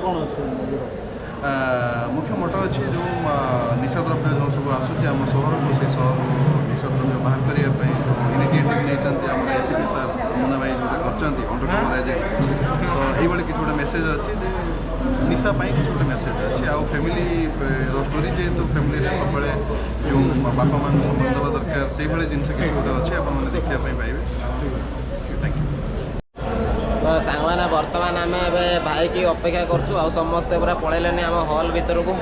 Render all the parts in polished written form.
कौन अच्छे मुख्य मोटो अच्छी जो निशा द्रव्य जो सब आसूँ आम सहर को से सहर निशा द्रव्य बाहर करने इनिशिएटिव नहीं एसीपी सार मुना भाई जो कर अंडरकवर एजेंट तो ये किसी गोटे मेसेज अच्छी निशा किसी गोटे मेसेज अच्छी आ फैमिली स्टोरी जेहेतु फैमिली सब जो बापा मान सम्मान देवा दरकार से जिन किसी गोटे अच्छे आपने देखापी पाइबे। Thank you. तो सांगने बर्तमान आम भाई की अपेक्षा करछु आ समस्ते पूरा पलैलानी आम हॉल भीतर को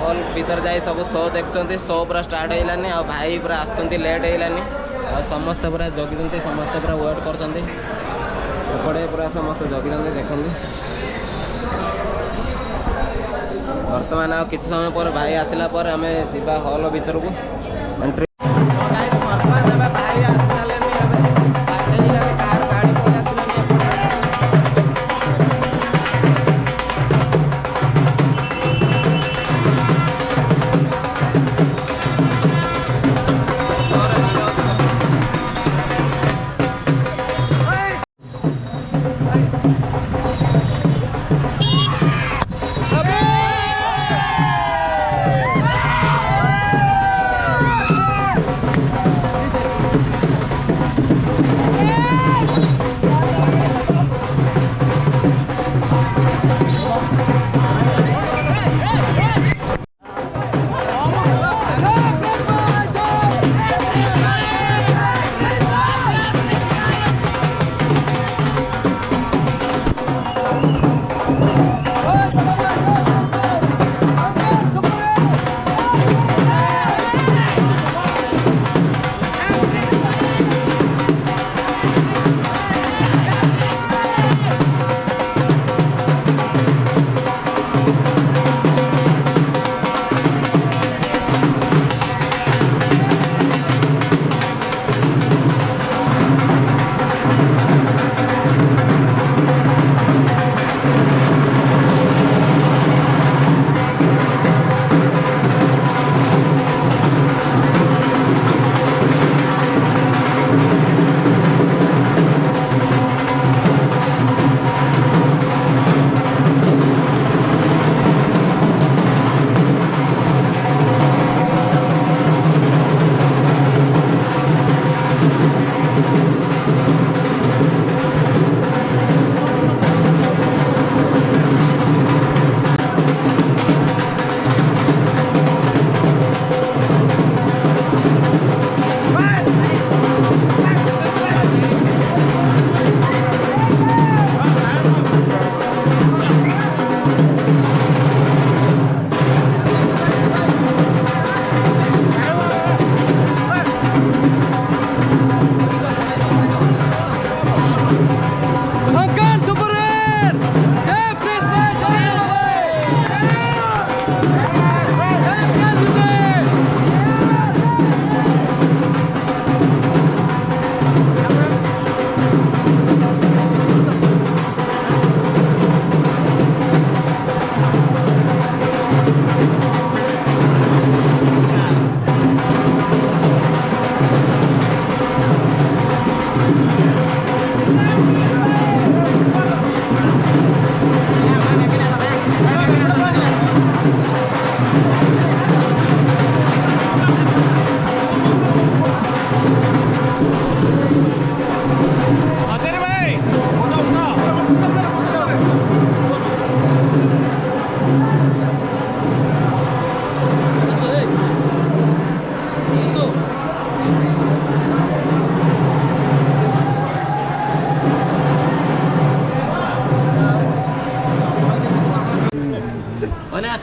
हॉल भीतर जाई सब शो देखते शो पूरा स्टार्ट होइलानी आ भाई पूरा आसुँच लेट होइलानी आ समस्ते पूरा जगी समस्ते पूरा वेट करपड़े पूरा समस्ते जगी देखते बर्तमान आ किसी समय पर भाई आसला पर आम जा हॉल भीतर को एंट्री बर्तमान भाई आसला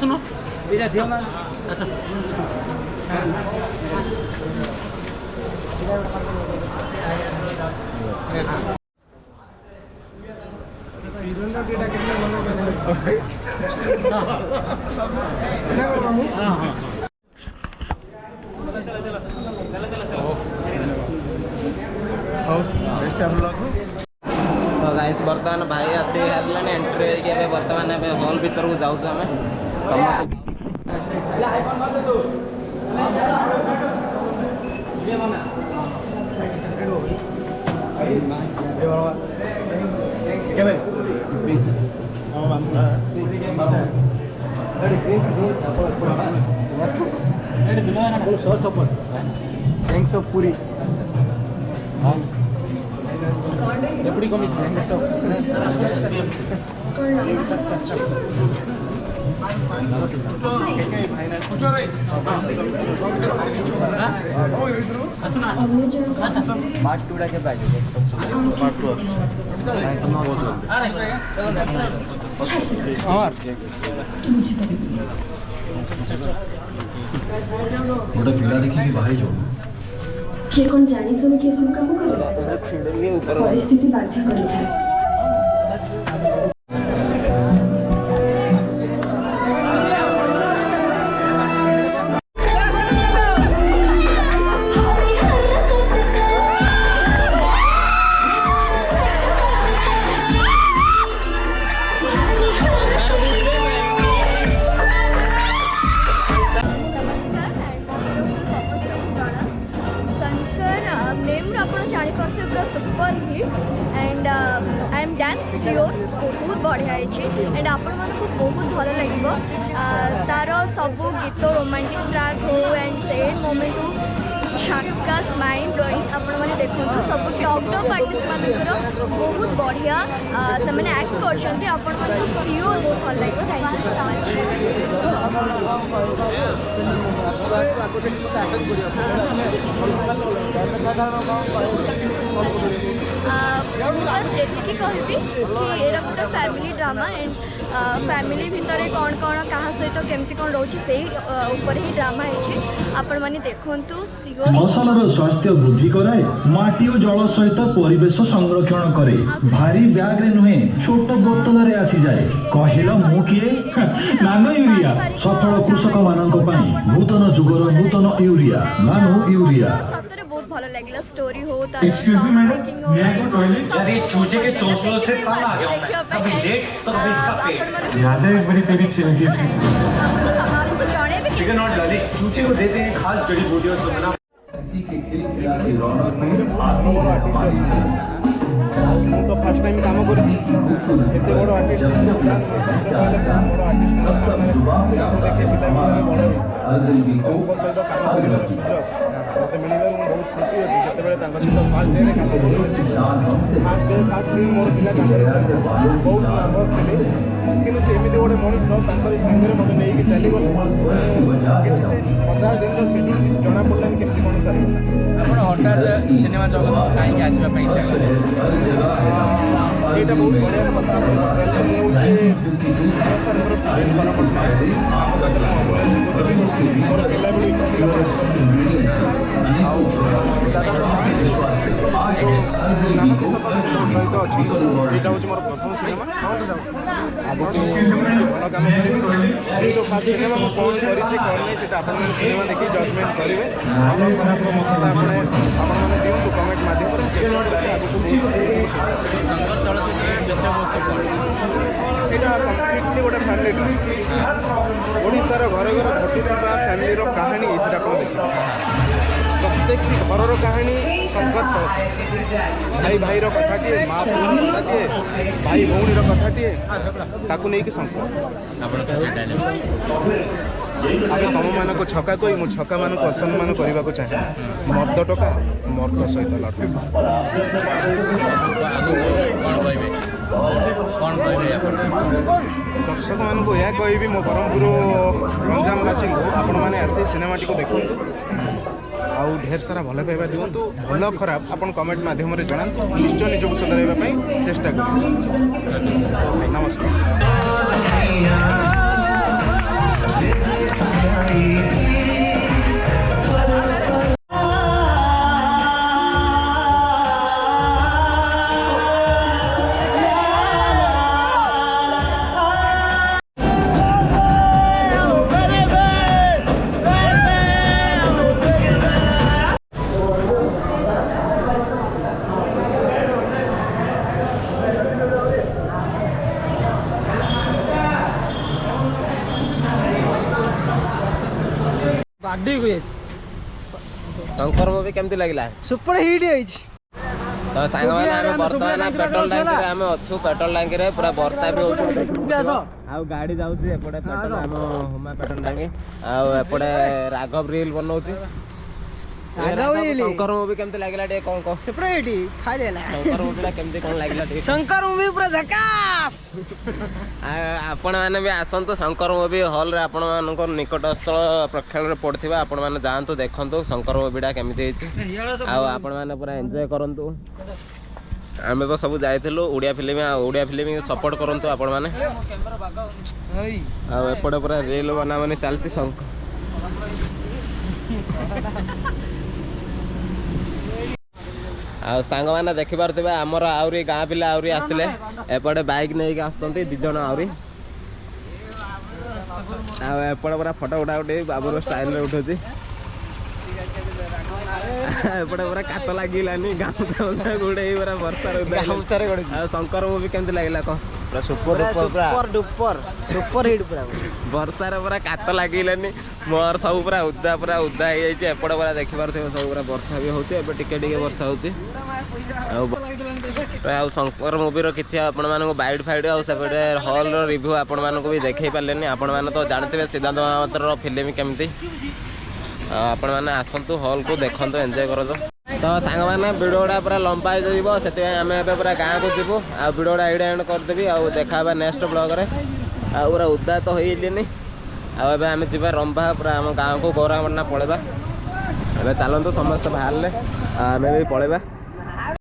सुनो तो गाइस बर्तमान भाई आसी हारलानी एंट्री बर्तमान हॉल भीतर को जाऊँ आम समस्त Thanks of Puri. Deputy Commissioner. Part 2 के बैठ Part 2 और गोटे पिला देखिए बाहर जाओ किए कौन जानी सुनी किए सब काम करे परिस्थिति बाध्य करिଥାଏ super hit and I am damn sure बहुत बढ़िया एंड आपण मानक बहुत भल लगे तार सब गीत रोमांटिक ट्रैक हो एंड सैड मोमेंट हो झक्कास माइंड ब्लोइंग आपण मैंने देखो सब टॉप टॉप आर्टिस्ट मानकर बहुत बढ़िया से मैंने एक्ट कर आपण मानक सियोर बहुत भल लगे थैंक यू बस एति कहबी कि एरा गोटे फैमिली ड्रामा एंड फैमिली भितर कौन कौन क्या सहित केमती कौन रोचे से ऊपर ही ड्रामा है आपण माने देखंतु सियोर फसलर स्वास्थ्य वृद्धि कराए माटी और जल सहित परिवेश संरक्षण करे भारी बैग रे नुहे छोट बोतल रे आसी जाए कहिला मु किए नानो यूरिया सफल कृषक मानक पई नूतन जुगर नूतन यूरिया नानो यूरिया सतरे बहुत भलो लागला स्टोरी हो ता एक्सक्यूज मी मैडम मैं को टॉयलेट अरे चूजे के चोंचलों से कम आ गया कभी लेट तो कभी इसका पेट याद है एक बारी तेरी चिल्ली थी तो समारोह को जाने भी ठीक है नॉट डाली चूचे को देते हैं खास जड़ी बूटियों से बना तो फर्स्ट टाइम काम कर एते बड़ आर्टिस्ट सहित काम कर मत मिलवा बहुत खुशी अच्छी जो फास्ट डे काम फास्ट दिन मोर पिला बहुत नर्भस थी कि सेमती गोटे मनीष सागर मत नहीं चलीगले 50 दिन शेड्यूल जना पड़ानी केमती कौन सारी हठात सिनेमा जगत कहीं आसवाई ये बहुत बढ़िया कथा सहित अच्छी यहाँ हूँ मोर प्रथम सिनेमा भल कम कर फास्ट सिनेमा मुझे कौन करें कौन नहीं से आप सिनेमा देखिए जजमेंट करेंगे भल खराब मत आपने दिखाँ कमेंट मध्यम यहाँ कम्प्लीटली गोटे फैमिली ओडार घर घर घटी फैमिली कहानी ये प्रत्येक घर कहानी संघर्ष भाई भाई कथाटे माँ पुओ कथाटे भाई भौणी कथाटे ताकू नहीं संघर्ष आगे तुम मान को छका कही मु छका मान को असम्मान करने को चाहे मर्द टका मर्द सहित लड़ दर्शक मान को यह कहि मो ब्रह्मपुर गंजामवासी आपण मैंने आसी सिनेमा टी देखु आउ ढेर सारा भल पाइबा दिवंतु भल खराब आपण कमेंट माध्यम जनातु निश्चय निजक सुधारवा चेष्टा कर नमस्कार शंकर मूवी केमती लगिला सुपर हिट है तो सांगମାନେ ଆମେ ବର୍ତ୍ତମାନ पेट्रोल टांकी आम अच्छु पेट्रोल टांकी पूरा वर्षा भी हो गाड़ी जाऊँगी एपटे पेट्रोल आम हुमा पेट्रोल टांकी आउटे राघव रिल बनाऊँ शंकर मूवी केमती लगिला टे कौन कौन ସେପଟେ ଖାଲି ହେଲା शंकर मूवी केमती कौन लगिला टे ଶଙ୍କର ମୁଭି ପୁରା ଝକାସ୍ आपण मैंने भी आसतु शंकर मूवी हॉल रे आपण मान निकटस्थ प्रेक्षण रे पड़थिबा आपण मैंने जातु देखंतु शंकर मूवीटा केमती होइछि आपण मैंने पूरा एंजॉय करंतु आमे तो सब जाइथिलु ओडिया फिल्म सपोर्ट करंतु आपण माने आ एपडे पूरा रील बना माने चलछि शंकर सांग मैंने देखी पारे आमर आहरी गाँ पिला आहरी आसिले एपटे बाइक नहीं आसुँच दिज आहरी एपटे पूरा फटो उठा उठे बाबूर स्टाइल उठुची एपटे पूरा काट लगे गामूचा गोड़े पूरा वर्षा शंकर मूवी केमती लगे कौन सुपर डुपर सुपर हिट पूरा वर्षार पूरा काट लगे मोर सब पूरा उदा हो जाए एपटे पूरा देखी पारे सब पूरा वर्षा भी होती टिके वर्षा होती शंकर मूवी किसी आपण बाइट फाइट आउटे हॉल रिव्यू आपण मानक भी देखे पारे आपण मैंने तो जानते सिद्धांत महापात्र फिल्म केमती आपण मैंने आसतु हॉल को देखते एंजॉय करतु तो सांग मैंने भिडियोटा पूरा लंबा हो से आम ए पूरा गाँव को जीवु आ भिडियोटा एडे एंड करदेवी आ देखा नेक्स्ट ब्लॉग रे आ पूरा उदा तो होइलिनी आम जी रंभा पूरा आम गाँव को गौरामना पलैबा चलतु समस्त बाहर आम भी पलैबा।